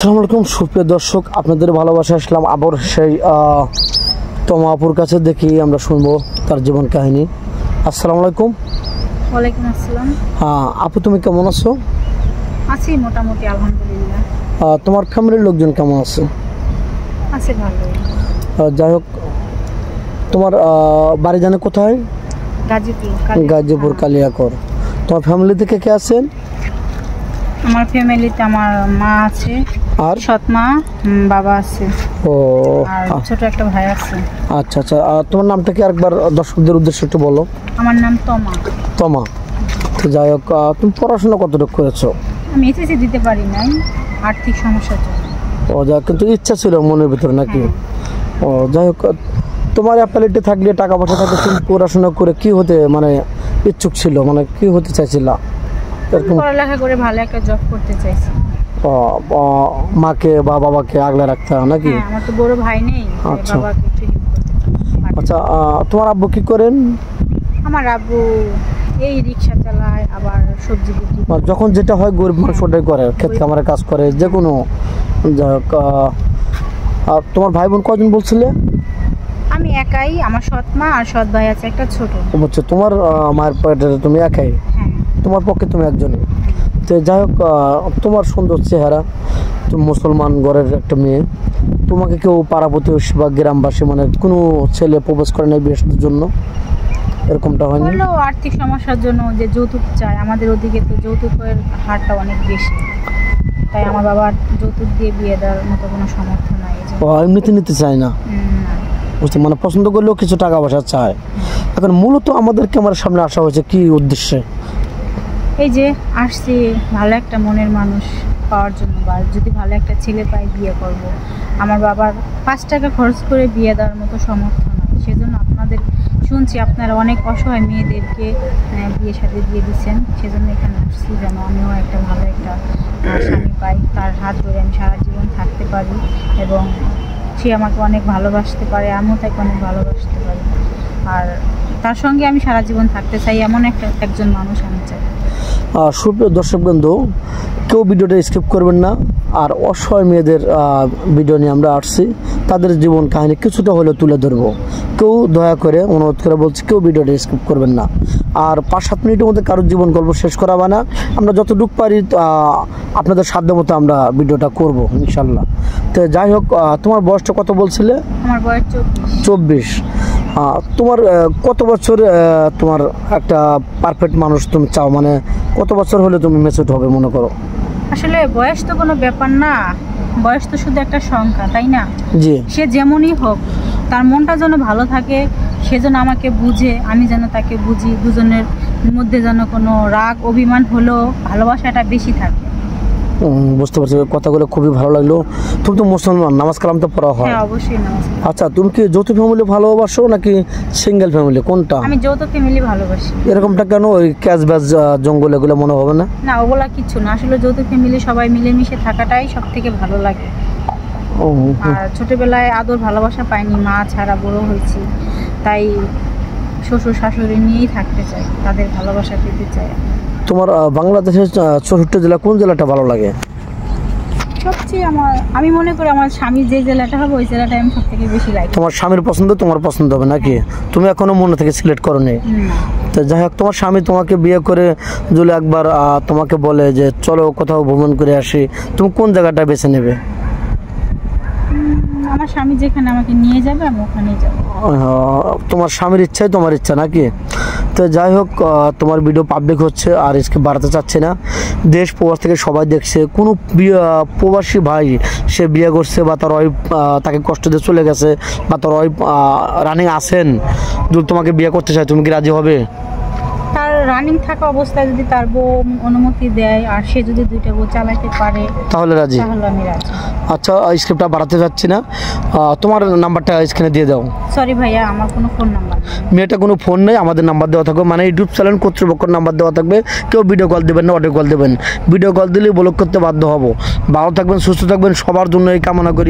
আসসালামু আলাইকুম সুপ্রিয় দর্শক, আপনাদের ভালোবাসা আসলাম আবার সেই তমা আপুর কাছে। দেখি আমরা শুনবো তার জীবন কাহিনী। আসসালামু আলাইকুম। ওয়ালাইকুম আসসালাম। আপু, তুমি কেমন আছো? আছি মোটামুটি, আলহামদুলিল্লাহ। তোমার ফ্যামিলির লোকজন কেমন আছে? আছে ভালো। যাই হোক, তোমার বাড়ি জানে কোথায়? গাজীপুর কালিয়াকর। তোমার ফ্যামিলিতে কে কে আছেন? আমার ফ্যামিলিতে আমার মা আছে, আর সৎ মা, বাবা আছে, ও আর ছোট একটা ভাই আছে। আচ্ছা আচ্ছা, তোমার নামটা কি আরেকবার দর্শকদের উদ্দেশ্যে একটু বলো। আমার নাম তমা। তমা। তো যাই হোক, তুমি পড়াশোনা কতটুকু করেছো? আমি এসএসসি দিতে পারি নাই, আর্থিক সমস্যার জন্য। ও যা, কিন্তু ইচ্ছা ছিল মনের ভিতরে নাকি? ও যাই হোক, তোমার অ্যাপালিটি থাকলে, টাকা পয়সা থাকলে, তুমি পড়াশোনা করে কি হতে মানে ইচ্ছুক ছিল, মানে কি হতে চাইছিলা? পড়ালেখা করে ভালো একটা জব করতে চাইছি। মাকে বা বাবাকে আগলে রাখতে নাকি? আমার তো বড় ভাই নেই। আচ্ছা বাবাকে একটু হেল্প করতে। আচ্ছা, তোমার আব্বু কি করেন? আমার আব্বু এই রিক্সা চালায়, আবার সবজি বিক্রি করে। যখন যেটা হয় গরিব মানুষ ওটাই করে, ক্ষেত খামারে কাজ করে, যে কোনো। যাই হোক, তোমার ভাই বোন কজন বলছিলে? আমি একাই, আমার সৎ মা আর সৎ ভাই আছে একটা ছোট। বুঝছো, তোমার মায়ের পেটে তুমি একাই, তোমার পক্ষে তুমি একজনই। তো যাই হোক, তোমার সুন্দর চেহারা, তুমি মুসলমান ঘরের একটা মেয়ে, তোমাকে কেউ পাড়া প্রতিবেশী বা গ্রামবাসী মানে কোনো ছেলে প্রপোজ করে নাই বিয়ের জন্য? এরকমটা হয়নি? হলো আর্থিক সমস্যার জন্য যে যৌতুক চায়, আমাদের ওদিকে তো যৌতুকের হারটা অনেক বেশি, তাই আমার বাবার যৌতুক দিয়ে বিয়ে দেওয়ার মতো কোনো সামর্থ্য নাই। এমনিতে নিতে চায় না? বুঝতে, মানে পছন্দ করলেও কিছু টাকা পয়সা চায়। এখন মূলত আমাদের ক্যামেরার সামনে আসা হয়েছে কি উদ্দেশ্যে? এই যে আসছি ভালো একটা মনের মানুষ পাওয়ার জন্য, বা যদি ভালো একটা ছেলে পাই বিয়ে করব। আমার বাবার 5 টাকা খরচ করে বিয়ে দেওয়ার মতো সামর্থ্য নয়, সেজন্য আপনাদের শুনছি আপনারা অনেক অসহায় মেয়েদেরকে বিয়ে সাথে দিয়ে দিচ্ছেন। সেজন্য এখানে আসছি যেন আমিও একটা ভালো একটা স্বামী পাই, তার হাত ধরে আমি সারা জীবন থাকতে পারি এবং সে আমাকে অনেক ভালোবাসতে পারে, আমিও তাকে অনেক ভালোবাসতে পারি। আর তার সঙ্গে আমি সারা জীবন থাকতে চাই, এমন একজন মানুষ আমি চাই। সুপ্রিয় দর্শকবৃন্দ, কেউ ভিডিওটা স্কিপ করবেন না। আর অসহায় মেয়েদের ভিডিও নিয়ে আমরা আসছি, তাদের জীবন কাহিনী কিছুটা হলেও তুলে ধরবো। কেউ দয়া করে অনুরোধ করে বলছি, কেউ ভিডিওটা স্কিপ করবেন না। আর 5-7 মিনিটের মধ্যে কারোর জীবন গল্প শেষ করাবে না, আমরা যতটুকু পারি আপনাদের সাধ্য মতো আমরা ভিডিওটা করব ইনশাল্লাহ। তো যাই হোক, তোমার বয়সটা কত বলছিলে? আমার বয়স 24। তোমার কত বছর তোমার একটা পারফেক্ট মানুষ তুমি চাও, মানে কত বছর হলে তুমি ম্যাচিউরড হবে মনে করো? আসলে বয়স তো কোনো ব্যাপার না, বয়স তো শুধু একটা সংখ্যা, তাই না? জি। সে যেমনই হোক, তার মনটা যেন ভালো থাকে, সে যেন আমাকে বুঝে, আমি যেন তাকে বুঝি, দুজনের মধ্যে যেন কোনো রাগ অভিমান হলেও ভালোবাসাটা বেশি থাকে। বুঝতে পারছি, কথাগুলো খুবই ভালো লাগলো। তুমি তো মুসলমান, নামাজ কালাম তো পড়া হয়? হ্যাঁ, অবশ্যই নামাজ। আচ্ছা, তুমি কি যৌথ ফ্যামিলি ভালোবাসো নাকি সিঙ্গেল ফ্যামিলি, কোনটা? আমি যৌথ ফ্যামিলি ভালোবাসি। এরকমটা কেন? ওই ক্যাশ ব্যাস জঙ্গল এগুলো মনে হবে না? না, ওগুলা কিছু না, আসলে যৌথ ফ্যামিলি সবাই মিলেমিশে থাকাটাই সব থেকে ভালো লাগে। আর ছোটবেলায় আদর ভালোবাসা পাইনি, মা ছাড়া বড় হয়েছি, তাই শ্বশুর শাশুড়ি নিয়েই থাকতে চাই, তাদের ভালোবাসা পেতে চাই। তোমার বাংলাদেশের 64 জেলা কোন জেলাটা ভালো লাগে সবচেয়ে? আমি মনে করি আমার স্বামীর যে জেলাটা হবে ওই জেলাটা আমি সব থেকে বেশি লাইক। তোমার স্বামীর পছন্দ তোমার পছন্দ হবে নাকি? তুমি এখনো মনে থেকে সিলেক্ট করো নি? তো যাই হোক, তোমার স্বামী তোমাকে বিয়ে করে যদি একবার তোমাকে বলে যে চলো কোথাও ভ্রমণ করে আসি, তুমি কোন জায়গাটা বেছে নেবে? আমার স্বামী যেখানে আমাকে নিয়ে যাবে আমি ওখানেই যাব। তোমার স্বামীর ইচ্ছাই তোমার ইচ্ছা নাকি? তো যাই হোক, তোমার ভিডিও পাবলিক হচ্ছে আর স্কিপ বাড়াতে চাচ্ছি না। দেশ প্রবাস থেকে সবাই দেখছে, কোনো প্রবাসী ভাই সে বিয়ে করছে বা তার ওয়াইফ তাকে কষ্ট দিয়ে চলে গেছে বা তার ওয়াইফ রানিং আছেন, যদি তোমাকে বিয়ে করতে চায় তুমি কি রাজি হবে? তার রানিং থাকা অবস্থায় যদি তার বউ অনুমতি দেয় আর সে যদি 2টা বউ চালাতে পারে তাহলে রাজি? তাহলে আমি রাজি। আচ্ছা, স্ক্রিপ্টটা বাড়াতে যাচ্ছি না, তোমার নাম্বারটা স্ক্রিনে দিয়ে দাও। সরি ভাইয়া, আমার কোনো ফোন নাম্বার নেই। মেয়েটা কোনো ফোন নেই, আমাদের নাম্বার দেওয়া থাকবে, মানে ইউটিউব চ্যানেল কর্তৃপক্ষের নাম্বার দেওয়া থাকবে। কেউ ভিডিও কল দেবেন না, অডিও কল দেবেন। ভিডিও কল দিলেই ব্লক করতে বাধ্য হব। ভালো থাকবেন, সুস্থ থাকবেন, সবার জন্য এই কামনা করি।